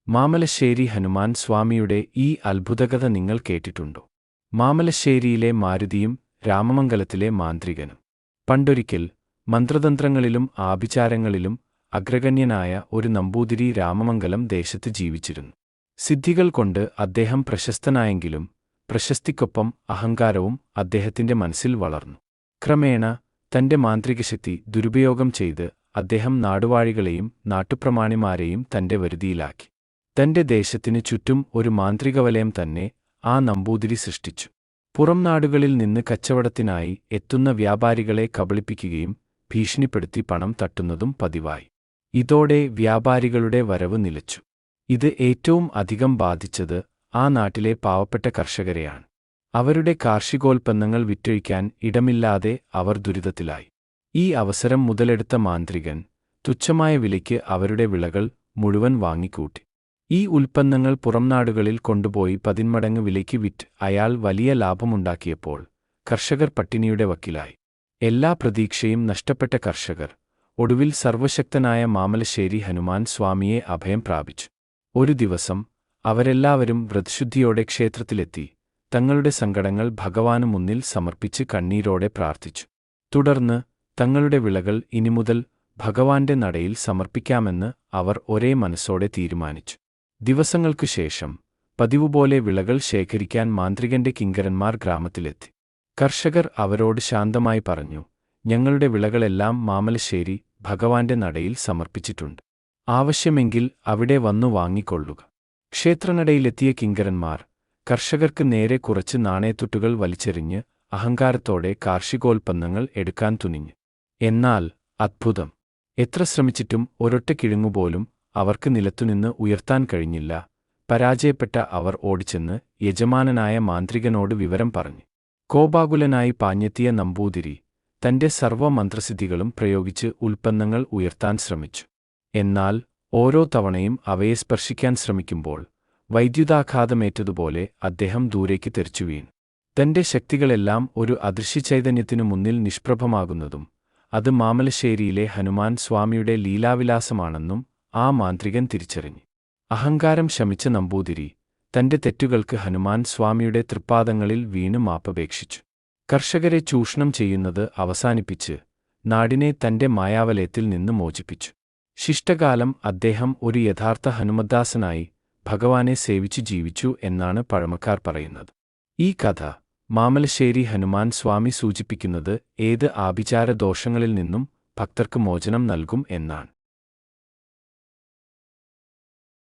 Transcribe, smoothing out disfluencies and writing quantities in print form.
മാമലശ്ശേരി ഹനുമാൻ സ്വാമിയുടെ ഈ അത്ഭുതകഥ നിങ്ങൾ കേട്ടിട്ടുണ്ടോ? മാമലശ്ശേരിയിലെ മാരുതിയും രാമമംഗലത്തിലെ മാന്ത്രികനും. പണ്ടൊരിക്കൽ മന്ത്രതന്ത്രങ്ങളിലും ആഭിചാരങ്ങളിലും അഗ്രഗണ്യനായ ഒരു നമ്പൂതിരി രാമമംഗലം ദേശത്ത് ജീവിച്ചിരുന്നു. സിദ്ധികൾ കൊണ്ട് അദ്ദേഹം പ്രശസ്തനായെങ്കിലും പ്രശസ്തിക്കൊപ്പം അഹങ്കാരവും അദ്ദേഹത്തിന്റെ മനസ്സിൽ വളർന്നു. ക്രമേണ തന്റെ മാന്ത്രികശക്തി ദുരുപയോഗം ചെയ്ത് അദ്ദേഹം നാടുവാഴികളെയും നാട്ടുപ്രമാണിമാരെയും തന്റെ വരുതിയിലാക്കി. തന്റെ ദേശത്തിനു ചുറ്റും ഒരു മാന്ത്രികവലയം തന്നെ ആ നമ്പൂതിരി സൃഷ്ടിച്ചു. പുറം നാടുകളിൽ നിന്ന് കച്ചവടത്തിനായി എത്തുന്ന വ്യാപാരികളെ കബളിപ്പിക്കുകയും ഭീഷണിപ്പെടുത്തി പണം തട്ടുന്നതും പതിവായി. ഇതോടെ വ്യാപാരികളുടെ വരവ് നിലച്ചു. ഇത് ഏറ്റവും അധികം ബാധിച്ചത് ആ നാട്ടിലെ പാവപ്പെട്ട കർഷകരെയാണ്. അവരുടെ കാർഷികോൽപ്പന്നങ്ങൾ വിറ്റഴിക്കാൻ ഇടമില്ലാതെ അവർ ദുരിതത്തിലായി. ഈ അവസരം മുതലെടുത്ത മാന്ത്രികൻ തുച്ഛമായ വിലയ്ക്ക് അവരുടെ വിളകൾ മുഴുവൻ വാങ്ങിക്കൂട്ടി. ഈ ഉൽപ്പന്നങ്ങൾ പുറംനാടുകളിൽ കൊണ്ടുപോയി 10 മടങ്ങ് വിലയ്ക്ക് വിറ്റ് അയാൾ വലിയ ലാഭമുണ്ടാക്കിയപ്പോൾ കർഷകർ പട്ടിണിയുടെ വക്കിലായി. എല്ലാ പ്രതീക്ഷയും നഷ്ടപ്പെട്ട കർഷകർ ഒടുവിൽ സർവശക്തനായ മാമലശ്ശേരി ഹനുമാൻ സ്വാമിയെ അഭയം പ്രാപിച്ചു. ഒരു ദിവസം അവരെല്ലാവരും വ്രതശുദ്ധിയോടെ ക്ഷേത്രത്തിലെത്തി തങ്ങളുടെ സങ്കടങ്ങൾ ഭഗവാനു മുന്നിൽ സമർപ്പിച്ച് കണ്ണീരോടെ പ്രാർത്ഥിച്ചു. തുടർന്ന് തങ്ങളുടെ വിളകൾ ഇനിമുതൽ ഭഗവാന്റെ നടയിൽ സമർപ്പിക്കാമെന്ന് അവർ ഒരേ മനസ്സോടെ തീരുമാനിച്ചു. ദിവസങ്ങൾക്കു ശേഷം പതിവുപോലെ വിളകൾ ശേഖരിക്കാൻ മാന്ത്രികന്റെ കിങ്കരന്മാർ ഗ്രാമത്തിലെത്തി. കർഷകർ അവരോട് ശാന്തമായി പറഞ്ഞു, ഞങ്ങളുടെ വിളകളെല്ലാം മാമലശ്ശേരി ഭഗവാന്റെ നടയിൽ സമർപ്പിച്ചിട്ടുണ്ട്. ആവശ്യമെങ്കിൽ അവിടെ വന്നു വാങ്ങിക്കൊള്ളുക. ക്ഷേത്രനടയിലെത്തിയ കിങ്കരന്മാർ കർഷകർക്ക് നേരെ കുറച്ച് നാണയത്തുട്ടുകൾ വലിച്ചെറിഞ്ഞ് അഹങ്കാരത്തോടെ കാർഷികോൽപ്പന്നങ്ങൾ എടുക്കാൻ തുനിഞ്ഞു. എന്നാൽ അത്ഭുതം! എത്ര ശ്രമിച്ചിട്ടും ഒരൊറ്റ കിഴങ്ങുപോലും അവർക്ക് നിലത്തുനിന്ന് ഉയർത്താൻ കഴിഞ്ഞില്ല. പരാജയപ്പെട്ട അവർ ഓടിച്ചെന്ന് യജമാനനായ മാന്ത്രികനോട് വിവരം പറഞ്ഞു. കോപാകുലനായി പാഞ്ഞെത്തിയ നമ്പൂതിരി തന്റെ സർവ്വമന്ത്രസിദ്ധികളും പ്രയോഗിച്ച് ഉൽപ്പന്നങ്ങൾ ഉയർത്താൻ ശ്രമിച്ചു. എന്നാൽ ഓരോ തവണയും അവയെ സ്പർശിക്കാൻ ശ്രമിക്കുമ്പോൾ വൈദ്യുതാഘാതമേറ്റതുപോലെ അദ്ദേഹം ദൂരേക്ക് തെറിച്ചു വീണു. തന്റെ ശക്തികളെല്ലാം ഒരു അദൃശ്യചൈതന്യത്തിനു മുന്നിൽ നിഷ്പ്രഭമാകുന്നതും അത് മാമലശ്ശേരിയിലെ ഹനുമാൻ സ്വാമിയുടെ ലീലാവിലാസമാണെന്നും ആ മാന്ത്രികൻ തിരിച്ചറിഞ്ഞു. അഹങ്കാരം ശമിച്ച നമ്പൂതിരി തന്റെ തെറ്റുകൾക്ക് ഹനുമാൻ സ്വാമിയുടെ തൃപ്പാദങ്ങളിൽ വീണ് മാപ്പപേക്ഷിച്ചു. കർഷകരെ ചൂഷണം ചെയ്യുന്നത് അവസാനിപ്പിച്ച് നാടിനെ തന്റെ മായാവലയത്തിൽ നിന്ന് മോചിപ്പിച്ചു. ശിഷ്ടകാലം അദ്ദേഹം ഒരു യഥാർത്ഥ ഹനുമദ്ദാസനായി ഭഗവാനെ സേവിച്ചു ജീവിച്ചു എന്നാണ് പഴമക്കാർ പറയുന്നത്. ഈ കഥ മാമലശ്ശേരി ഹനുമാൻ സ്വാമി സൂചിപ്പിക്കുന്നത് ഏത് ആഭിചാര ദോഷങ്ങളിൽ നിന്നും ഭക്തർക്ക് മോചനം നൽകും എന്നാണ്.